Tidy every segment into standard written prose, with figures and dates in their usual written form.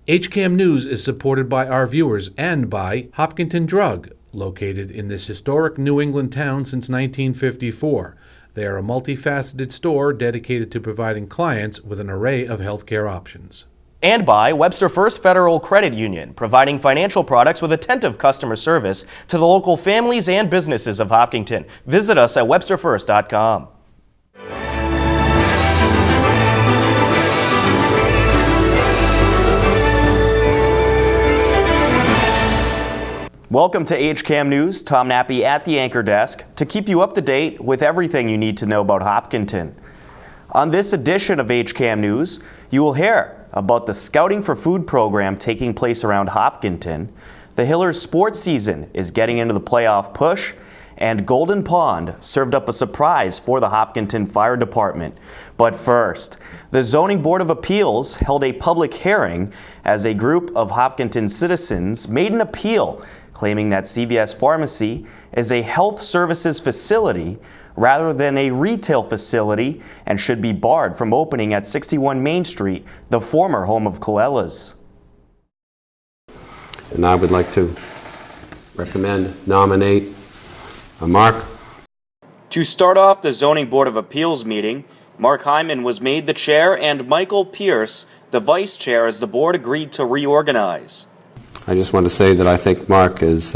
HCAM News is supported by our viewers and by Hopkinton Drug, located in this historic New England town since 1954. They are a multifaceted store dedicated to providing clients with an array of healthcare options. And by Webster First Federal Credit Union, providing financial products with attentive customer service to the local families and businesses of Hopkinton. Visit us at websterfirst.com. Welcome to HCAM News. Tom Nappy at the anchor desk to keep you up to date with everything you need to know about Hopkinton. On this edition of HCAM News, you will hear about the Scouting for Food program taking place around Hopkinton, the Hillers sports season is getting into the playoff push, and Golden Pond served up a surprise for the Hopkinton Fire Department. But first, the Zoning Board of Appeals held a public hearing as a group of Hopkinton citizens made an appeal claiming that CVS Pharmacy is a health services facility rather than a retail facility and should be barred from opening at 61 Main Street, the former home of Colella's. And I would like to nominate Mark. To start off the Zoning Board of Appeals meeting, Mark Hyman was made the chair and Michael Pierce the vice chair as the board agreed to reorganize. I just want to say that I think Mark is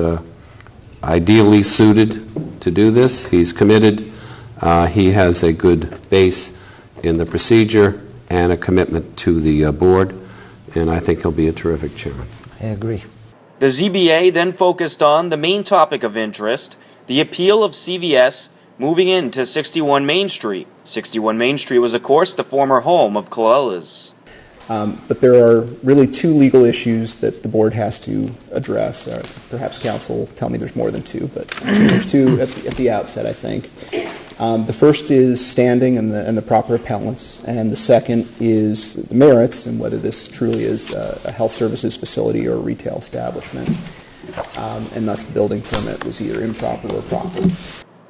ideally suited to do this. He's committed. He has a good base in the procedure and a commitment to the board, and I think he'll be a terrific chairman. I agree. The ZBA then focused on the main topic of interest, the appeal of CVS moving into 61 Main Street. 61 Main Street was, of course, the former home of Colella's. But there are really two legal issues that the board has to address. Perhaps counsel will tell me there's more than two, but there's two at the outset, I think. The first is standing and the proper appellants, and the second is the merits and whether this truly is a health services facility or a retail establishment, and thus the building permit was either improper or proper.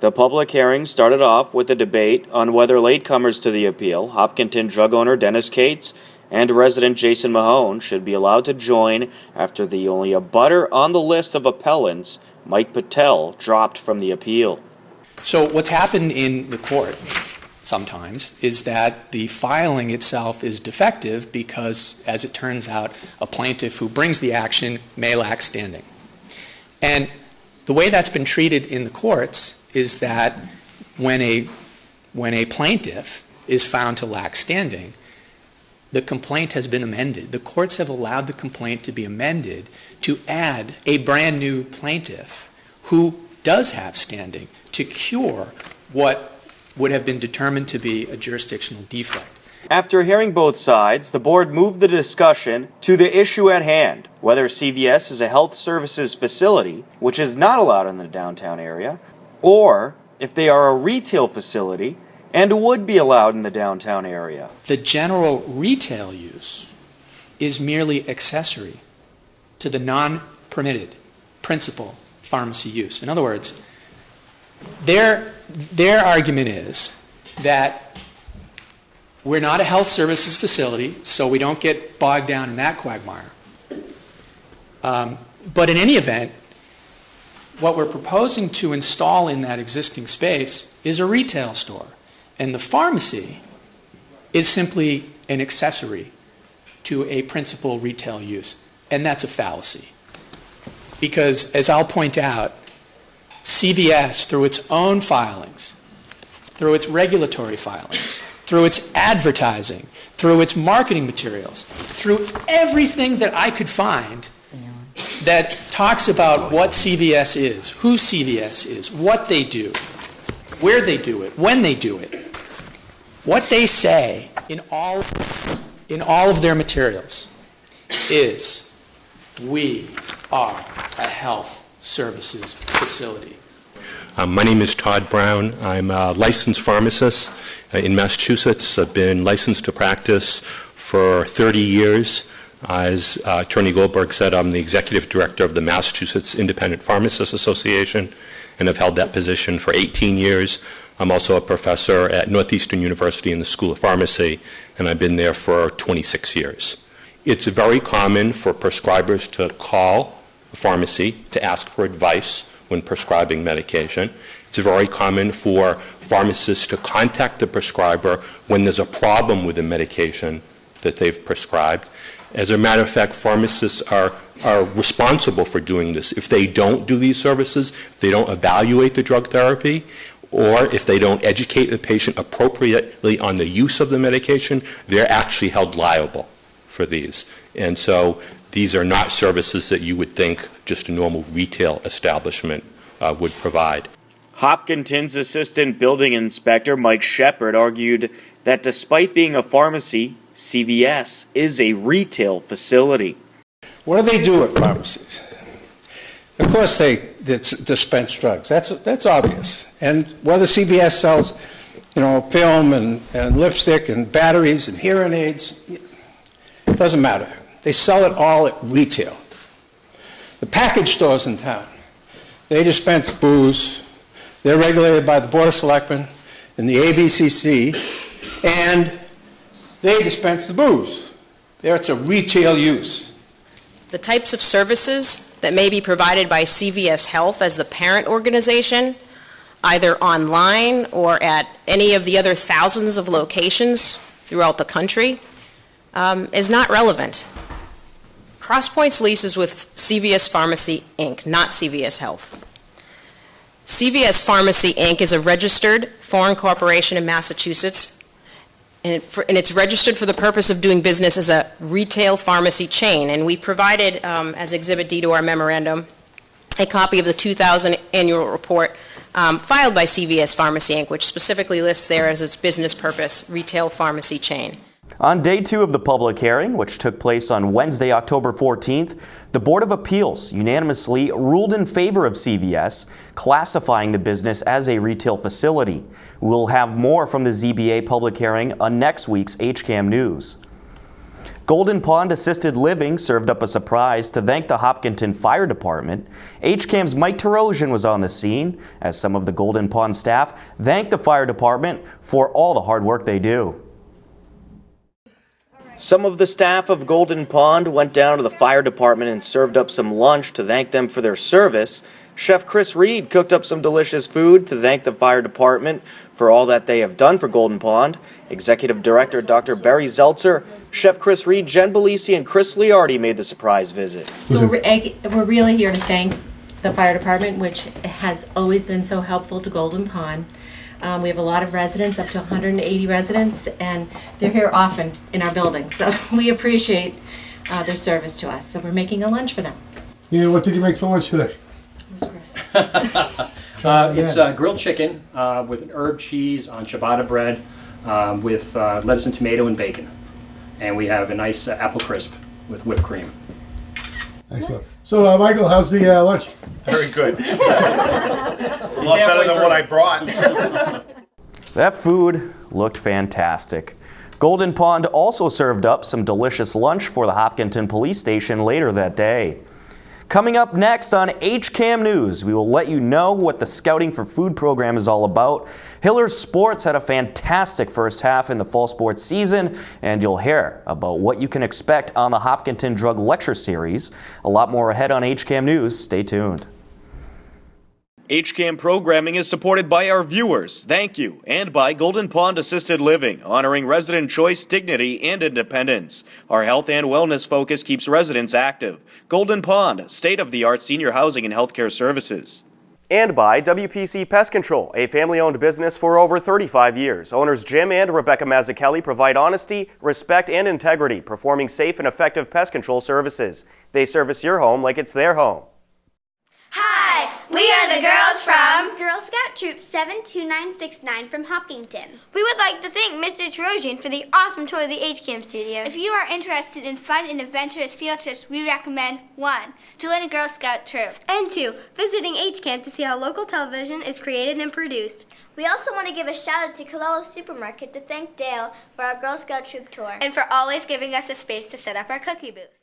The public hearing started off with a debate on whether latecomers to the appeal, Hopkinton drug owner Dennis Cates and resident Jason Mahone, should be allowed to join after the only abutter on the list of appellants, Mike Patel, dropped from the appeal. So what's happened in the court sometimes is that the filing itself is defective because, as it turns out, a plaintiff who brings the action may lack standing. And the way that's been treated in the courts is that when a plaintiff is found to lack standing, the complaint has been amended. The courts have allowed the complaint to be amended to add a brand new plaintiff who does have standing to cure what would have been determined to be a jurisdictional defect. After hearing both sides, the board moved the discussion to the issue at hand, whether CVS is a health services facility, which is not allowed in the downtown area, or if they are a retail facility and would be allowed in the downtown area. The general retail use is merely accessory to the non-permitted principal pharmacy use. In other words, their argument is that we're not a health services facility, so we don't get bogged down in that quagmire. But in any event, what we're proposing to install in that existing space is a retail store. And the pharmacy is simply an accessory to a principal retail use. And that's a fallacy. Because, as I'll point out, CVS, through its own filings, through its regulatory filings, through its advertising, through its marketing materials, through everything that I could find that talks about what CVS is, who CVS is, what they do, where they do it, when they do it, what they say in all of their materials is, we are a health services facility. My name is Todd Brown. I'm a licensed pharmacist in Massachusetts. I've been licensed to practice for 30 years. As Attorney Goldberg said, I'm the executive director of the Massachusetts Independent Pharmacists Association, and have held that position for 18 years. I'm also a professor at Northeastern University in the School of Pharmacy, and I've been there for 26 years. It's very common for prescribers to call a pharmacy to ask for advice when prescribing medication. It's very common for pharmacists to contact the prescriber when there's a problem with the medication that they've prescribed. As a matter of fact, pharmacists are responsible for doing this. If they don't do these services, if they don't evaluate the drug therapy, or if they don't educate the patient appropriately on the use of the medication, they're actually held liable for these. And so these are not services that you would think just a normal retail establishment would provide. Hopkinton's Assistant Building Inspector Mike Shepard argued that despite being a pharmacy, CVS is a retail facility. What do they do at pharmacies? Of course they dispense drugs. That's obvious. And whether CVS sells, film and lipstick and batteries and hearing aids, it doesn't matter. They sell it all at retail. The package stores in town, they dispense booze. They're regulated by the Board of Selectmen and the ABCC, and they dispense the booze. There it's a retail use. The types of services that may be provided by CVS Health as the parent organization, either online or at any of the other thousands of locations throughout the country, is not relevant. CrossPoint's lease is with CVS Pharmacy, Inc., not CVS Health. CVS Pharmacy, Inc. is a registered foreign corporation in Massachusetts, and it's registered for the purpose of doing business as a retail pharmacy chain. And we provided, as Exhibit D to our memorandum, a copy of the 2000 annual report filed by CVS Pharmacy, Inc., which specifically lists there as its business purpose, retail pharmacy chain. On day 2 of the public hearing, which took place on Wednesday, October 14th, the Board of Appeals unanimously ruled in favor of CVS, classifying the business as a retail facility. We'll have more from the ZBA public hearing on next week's HCAM News. Golden Pond Assisted Living served up a surprise to thank the Hopkinton Fire Department. HCAM's Mike Terosian was on the scene as some of the Golden Pond staff thanked the fire department for all the hard work they do. Some of the staff of Golden Pond went down to the fire department and served up some lunch to thank them for their service. Chef Chris Reed cooked up some delicious food to thank the fire department for all that they have done for Golden Pond. Executive Director Dr. Barry Zeltzer, Chef Chris Reed, Jen Belisi, and Chris Liardi made the surprise visit. So we're really here to thank the fire department, which has always been so helpful to Golden Pond. We have a lot of residents, up to 180 residents, and they're here often in our building. So we appreciate their service to us. So we're making a lunch for them. Yeah, what did you make for lunch today? Where's Chris? It's grilled chicken with an herb cheese on ciabatta bread with lettuce and tomato and bacon. And we have a nice apple crisp with whipped cream. Excellent. So, Michael, how's the lunch? Very good. It's a lot better than what I brought. That food looked fantastic. Golden Pond also served up some delicious lunch for the Hopkinton Police Station later that day. Coming up next on HCAM News, we will let you know what the Scouting for Food program is all about. Hillers Sports had a fantastic first half in the fall sports season, and you'll hear about what you can expect on the Hopkinton Drug Lecture Series. A lot more ahead on HCAM News. Stay tuned. HCAM programming is supported by our viewers, thank you, and by Golden Pond Assisted Living, honoring resident choice, dignity, and independence. Our health and wellness focus keeps residents active. Golden Pond, state-of-the-art senior housing and healthcare services. And by WPC Pest Control, a family-owned business for over 35 years. Owners Jim and Rebecca Mazzucchelli provide honesty, respect, and integrity, performing safe and effective pest control services. They service your home like it's their home. Hi, we are the girls from Girl Scout Troop 72969 from Hopkinton. We would like to thank Mr. Terosian for the awesome tour of the HCAM studio. If you are interested in fun and adventurous field trips, we recommend 1. Join a Girl Scout troop, and 2. Visiting HCAM to see how local television is created and produced. We also want to give a shout out to Colello's Supermarket to thank Dale for our Girl Scout troop tour and for always giving us a space to set up our cookie booth.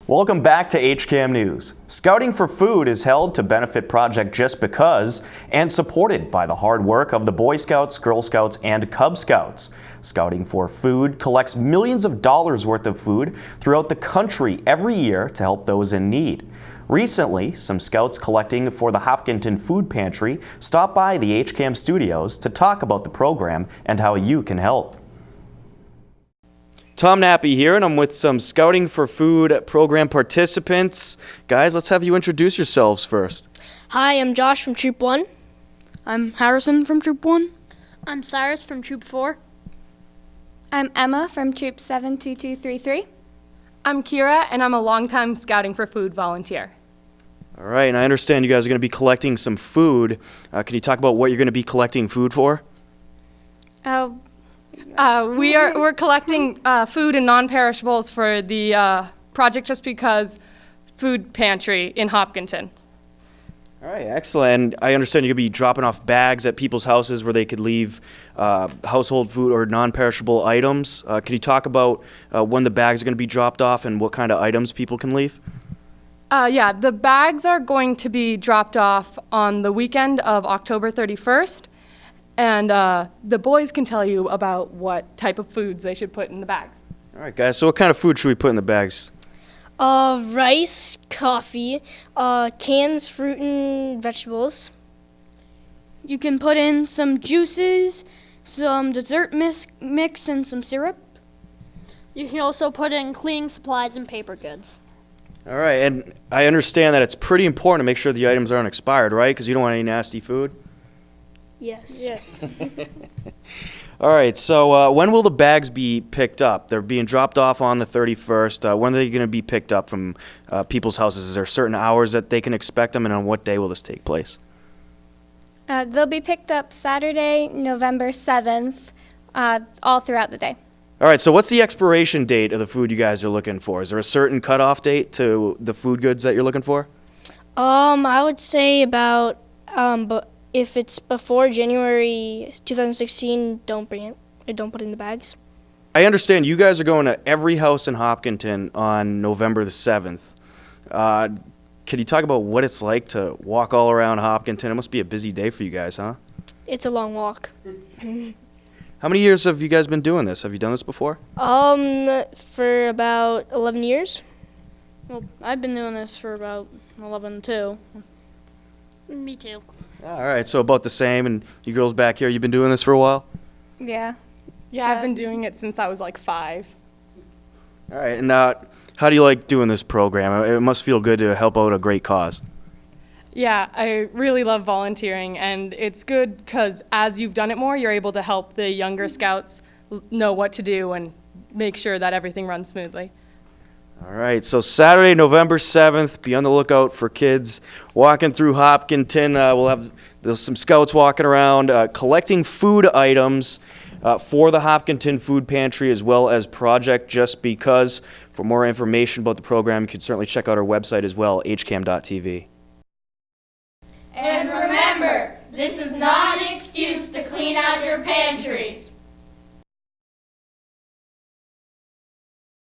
Welcome back to HCAM News. Scouting for Food is held to benefit Project Just Because and supported by the hard work of the Boy Scouts, Girl Scouts, and Cub Scouts. Scouting for Food collects millions of dollars worth of food throughout the country every year to help those in need. Recently, some scouts collecting for the Hopkinton Food Pantry stopped by the HCAM studios to talk about the program and how you can help. Tom Nappy here, and I'm with some Scouting for Food program participants. Guys, let's have you introduce yourselves first. Hi, I'm Josh from Troop 1. I'm Harrison from Troop 1. I'm Cyrus from Troop 4. I'm Emma from Troop 72233. I'm Kira, and I'm a longtime Scouting for Food volunteer. All right, and I understand you guys are going to be collecting some food. Can you talk about what you're going to be collecting food for? We're collecting food and non-perishables for the Project Just Because Food Pantry in Hopkinton. All right, excellent. And I understand you're going to be dropping off bags at people's houses where they could leave household food or non-perishable items. Can you talk about when the bags are going to be dropped off and what kind of items people can leave? Yeah, the bags are going to be dropped off on the weekend of October 31st. And the boys can tell you about what type of foods they should put in the bags. All right, guys. So what kind of food should we put in the bags? Rice, coffee, cans, fruit, and vegetables. You can put in some juices, some dessert mix, and some syrup. You can also put in cleaning supplies and paper goods. All right, and I understand that it's pretty important to make sure the items aren't expired, right? Because you don't want any nasty food. Yes. Yes. All right, so when will the bags be picked up? They're being dropped off on the 31st. When are they going to be picked up from people's houses? Is there certain hours that they can expect them, and on what day will this take place? They'll be picked up Saturday, November 7th, all throughout the day. All right, so what's the expiration date of the food you guys are looking for? Is there a certain cutoff date to the food goods that you're looking for? I would say about, but if it's before January 2016, don't bring it. Or don't put it in the bags. I understand you guys are going to every house in Hopkinton on November the 7th. Can you talk about what it's like to walk all around Hopkinton? It must be a busy day for you guys, huh? It's a long walk. How many years have you guys been doing this? Have you done this before? For about 11 years. Well, I've been doing this for about 11 too. Me too. All right, so about the same. And you girls back here, you've been doing this for a while? Yeah. Yeah, I've been doing it since I was like 5. All right, and how do you like doing this program? It must feel good to help out a great cause. Yeah, I really love volunteering, and it's good because as you've done it more, you're able to help the younger scouts know what to do and make sure that everything runs smoothly. All right, so Saturday, November 7th, be on the lookout for kids walking through Hopkinton. We'll have some scouts walking around collecting food items for the Hopkinton Food Pantry as well as Project Just Because. For more information about the program, you can certainly check out our website as well, hcam.tv. And remember, this is not an excuse to clean out your pantries.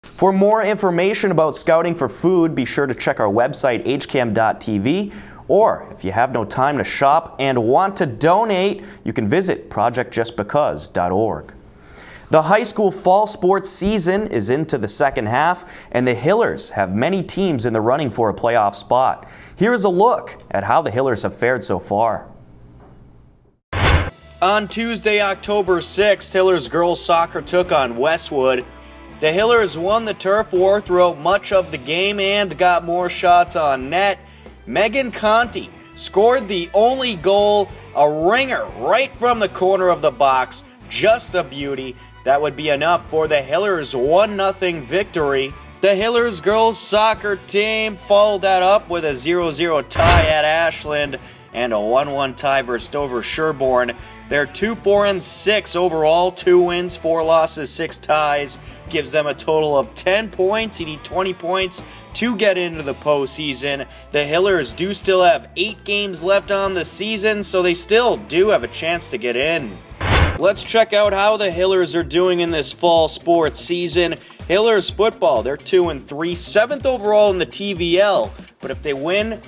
For more information about Scouting for Food, be sure to check our website, hcam.tv, or if you have no time to shop and want to donate, you can visit projectjustbecause.org. The high school fall sports season is into the second half, and the Hillers have many teams in the running for a playoff spot. Here's a look at how the Hillers have fared so far. On Tuesday, October 6th, Hillers girls soccer took on Westwood. The Hillers won the turf war throughout much of the game and got more shots on net. Megan Conti scored the only goal, a ringer right from the corner of the box. Just a beauty. That would be enough for the Hillers' 1-0 victory. The Hillers girls soccer team followed that up with a 0-0 tie at Ashland and a 1-1 tie versus Dover Sherborne. They're 2-4-6 overall, 2 wins, 4 losses, 6 ties. Gives them a total of 10 points. You need 20 points to get into the postseason. The Hillers do still have 8 games left on the season, so they still do have a chance to get in. Let's check out how the Hillers are doing in this fall sports season. Hillers football, they're 2-3, 7th overall in the TVL. But if they win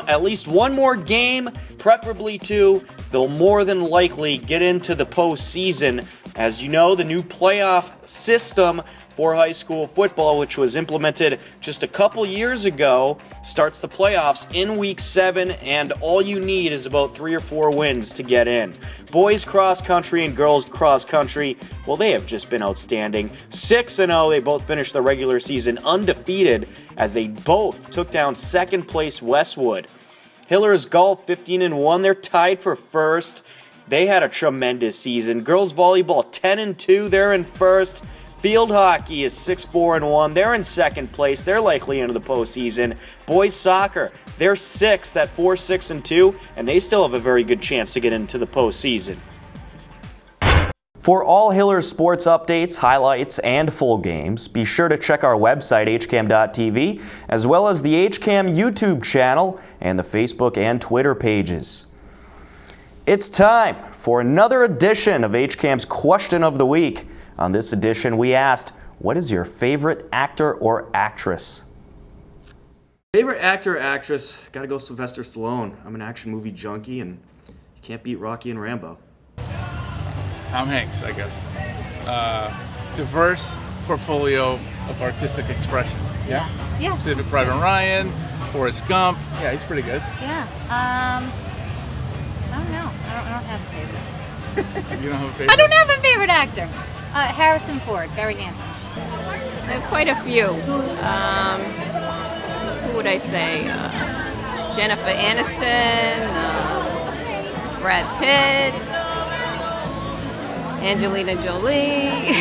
at least one more game, preferably 2, they'll more than likely get into the postseason. As you know, the new playoff system for high school football, which was implemented just a couple years ago, starts the playoffs in week 7, and all you need is about 3 or 4 wins to get in. Boys cross country and girls cross country, well, they have just been outstanding. 6-0, they both finished the regular season undefeated as they both took down second place Westwood. Hillers golf 15-1, they're tied for first. They had a tremendous season. Girls volleyball 10-2, they're in first. Field hockey is 6-4-1. They're in second place. They're likely into the postseason. Boys soccer, they're 6th at 4-6-2, and they still have a very good chance to get into the postseason. For all Hillers sports updates, highlights, and full games, be sure to check our website, hcam.tv, as well as the HCAM YouTube channel and the Facebook and Twitter pages. It's time for another edition of HCAM's Question of the Week. On this edition, we asked, what is your favorite actor or actress? Favorite actor or actress? Gotta go Sylvester Stallone. I'm an action movie junkie, and you can't beat Rocky and Rambo. Tom Hanks, I guess. Diverse portfolio of artistic expression. Yeah? Yeah. Saving Private Ryan, Forrest Gump. Yeah, he's pretty good. Yeah. I don't know. I don't have a favorite. You don't have a favorite? I don't have a favorite actor. Harrison Ford, very handsome. There are quite a few. Who would I say? Jennifer Aniston, Brad Pitt, Angelina Jolie.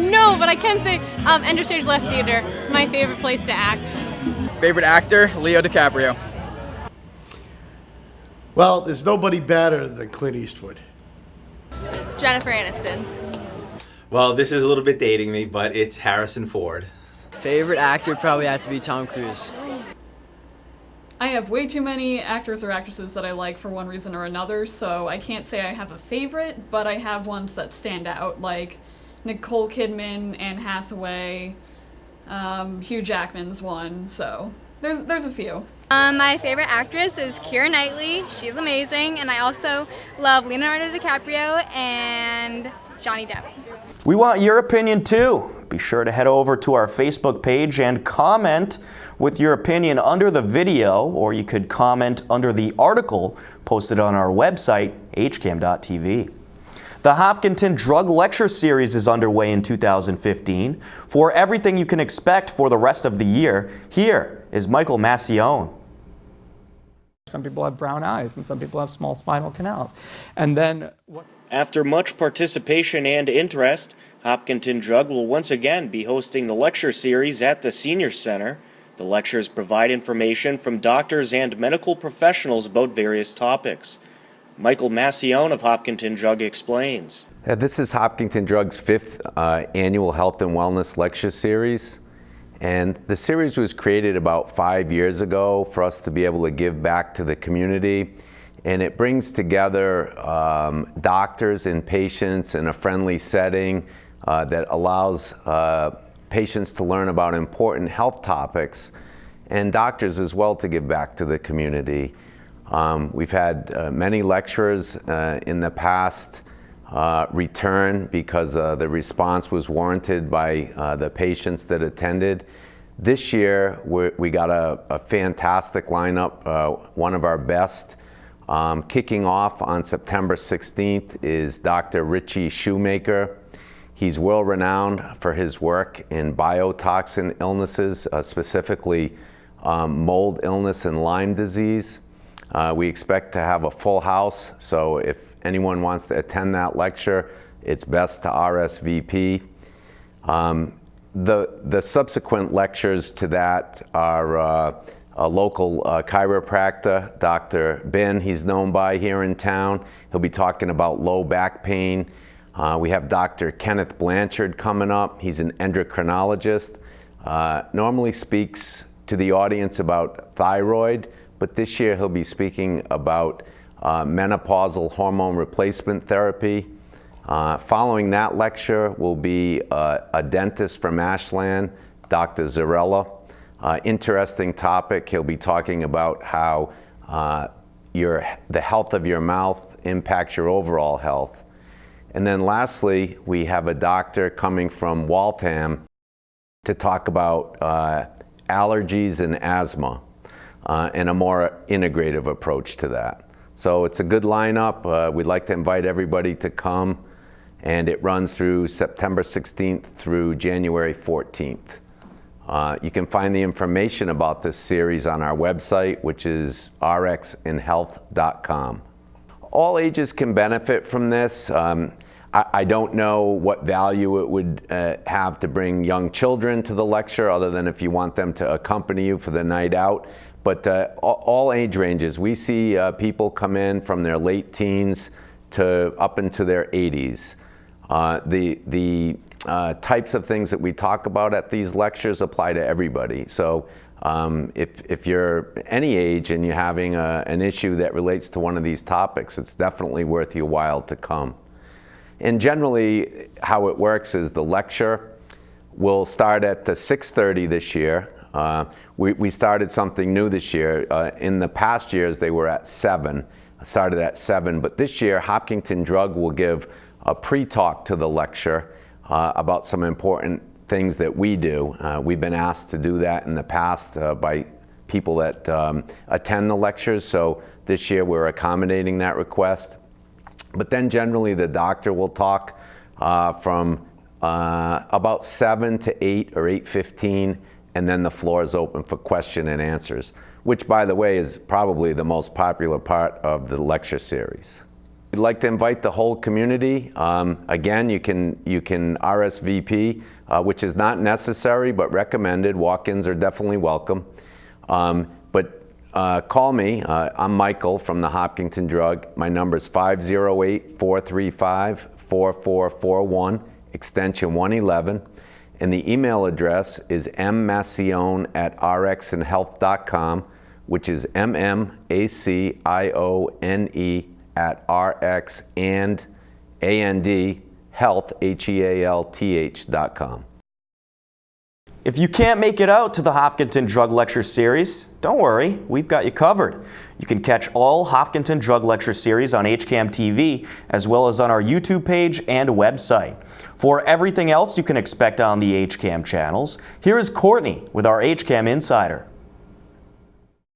No, but I can say Enter Stage Left Theater is my favorite place to act. Favorite actor? Leo DiCaprio. Well, there's nobody better than Clint Eastwood. Jennifer Aniston. Well, this is a little bit dating me, but it's Harrison Ford. Favorite actor probably had to be Tom Cruise. I have way too many actors or actresses that I like for one reason or another, so I can't say I have a favorite, but I have ones that stand out, like Nicole Kidman, Anne Hathaway, Hugh Jackman's one, so there's a few. My favorite actress is Keira Knightley. She's amazing. And I also love Leonardo DiCaprio and Johnny Depp. We want your opinion too. Be sure to head over to our Facebook page and comment with your opinion under the video, or you could comment under the article posted on our website, hcam.tv. The Hopkinton Drug Lecture Series is underway in 2015. For everything you can expect for the rest of the year, here is Michael Massione. Some people have brown eyes and some people have small spinal canals. And then After much participation and interest, Hopkinton Drug will once again be hosting the lecture series at the Senior Center. The lectures provide information from doctors and medical professionals about various topics. Michael Massione of Hopkinton Drug explains. This is Hopkinton Drug's 5th annual Health and Wellness Lecture Series. And the series was created about 5 years ago for us to be able to give back to the community. And it brings together doctors and patients in a friendly setting that allows patients to learn about important health topics, and doctors as well to give back to the community. We've had many lecturers in the past return because the response was warranted by the patients that attended. This year, we got a fantastic lineup, one of our best. Kicking off on September 16th is Dr. Richie Shoemaker. He's world-renowned for his work in biotoxin illnesses, specifically mold illness and Lyme disease. We expect to have a full house, so if anyone wants to attend that lecture, it's best to RSVP. The subsequent lectures to that are a local chiropractor, Dr. Ben, he's known by here in town. He'll be talking about low back pain. We have Dr. Kenneth Blanchard coming up. He's an endocrinologist. Normally speaks to the audience about thyroid, but this year he'll be speaking about menopausal hormone replacement therapy. Following that lecture will be a dentist from Ashland, Dr. Zarella. Interesting topic. He'll be talking about how the health of your mouth impacts your overall health. And then lastly, we have a doctor coming from Waltham to talk about allergies and asthma and a more integrative approach to that. So it's a good lineup. We'd like to invite everybody to come, and it runs through September 16th through January 14th. You can find the information about this series on our website, which is rxinhealth.com. All ages can benefit from this. I don't know what value it would have to bring young children to the lecture, other than if you want them to accompany you for the night out. But all age ranges. We see people come in from their late teens to up into their 80s. The types of things that we talk about at these lectures apply to everybody. So if you're any age and you're having an issue that relates to one of these topics, it's definitely worth your while to come. And generally, how it works is the lecture will start at 6:30 this year. We started something new this year. In the past years, they were at 7, started at 7. But this year, Hopkinton Drug will give a pre-talk to the lecture about some important things that we do. We've been asked to do that in the past by people that attend the lectures. So this year, we're accommodating that request. But then generally the doctor will talk from about 7 to 8 or 8:15, and then the floor is open for question and answers, which, by the way, is probably the most popular part of the lecture series. We'd like to invite the whole community. Again, you can RSVP, which is not necessary but recommended. Walk-ins are definitely welcome. Call me. I'm Michael from the Hopkinton Drug. My number is 508-435-4441, extension 111. And the email address is mmacione@rxinhealth.com, which is mmAcione@rxandhealth, HEALTH.com. If you can't make it out to the Hopkinton Drug Lecture Series, don't worry, we've got you covered. You can catch all Hopkinton Drug Lecture Series on HCAM TV, as well as on our YouTube page and website. For everything else you can expect on the HCAM channels, here is Courtney with our HCAM Insider.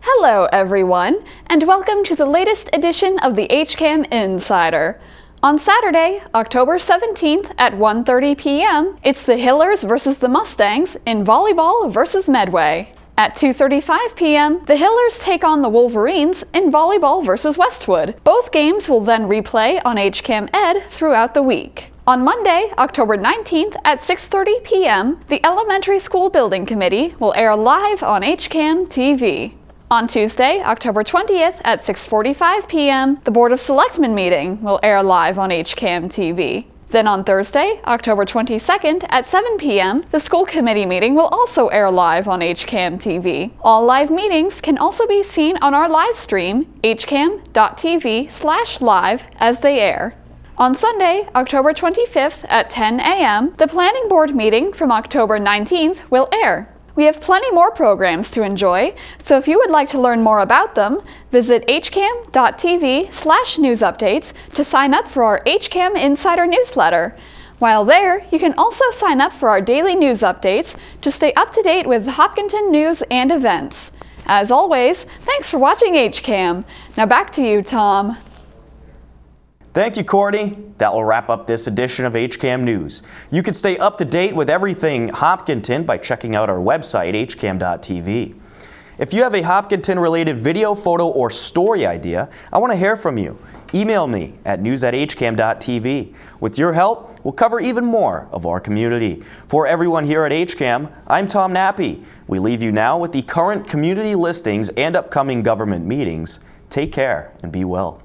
Hello everyone, and welcome to the latest edition of the HCAM Insider. On Saturday, October 17th at 1:30 p.m., it's the Hillers versus the Mustangs in volleyball versus Medway. At 2:35 p.m., the Hillers take on the Wolverines in volleyball versus Westwood. Both games will then replay on HCAM Ed throughout the week. On Monday, October 19th at 6:30 p.m., the Elementary School Building Committee will air live on HCAM TV. On Tuesday, October 20th at 6:45 p.m., the Board of Selectmen meeting will air live on HCAM TV. Then on Thursday, October 22nd at 7 p.m., the school committee meeting will also air live on HCAM TV. All live meetings can also be seen on our live stream, hcam.tv/live, as they air. On Sunday, October 25th at 10 a.m., the Planning Board meeting from October 19th will air. We have plenty more programs to enjoy, so if you would like to learn more about them, visit hcam.tv/news updates to sign up for our HCAM Insider newsletter. While there, you can also sign up for our daily news updates to stay up to date with Hopkinton news and events. As always, thanks for watching HCAM. Now back to you, Tom. Thank you, Courtney. That will wrap up this edition of HCAM News. You can stay up to date with everything Hopkinton by checking out our website, hcam.tv. If you have a Hopkinton-related video, photo, or story idea, I want to hear from you. Email me at news@hcam.tv. With your help, we'll cover even more of our community. For everyone here at HCAM, I'm Tom Nappy. We leave you now with the current community listings and upcoming government meetings. Take care and be well.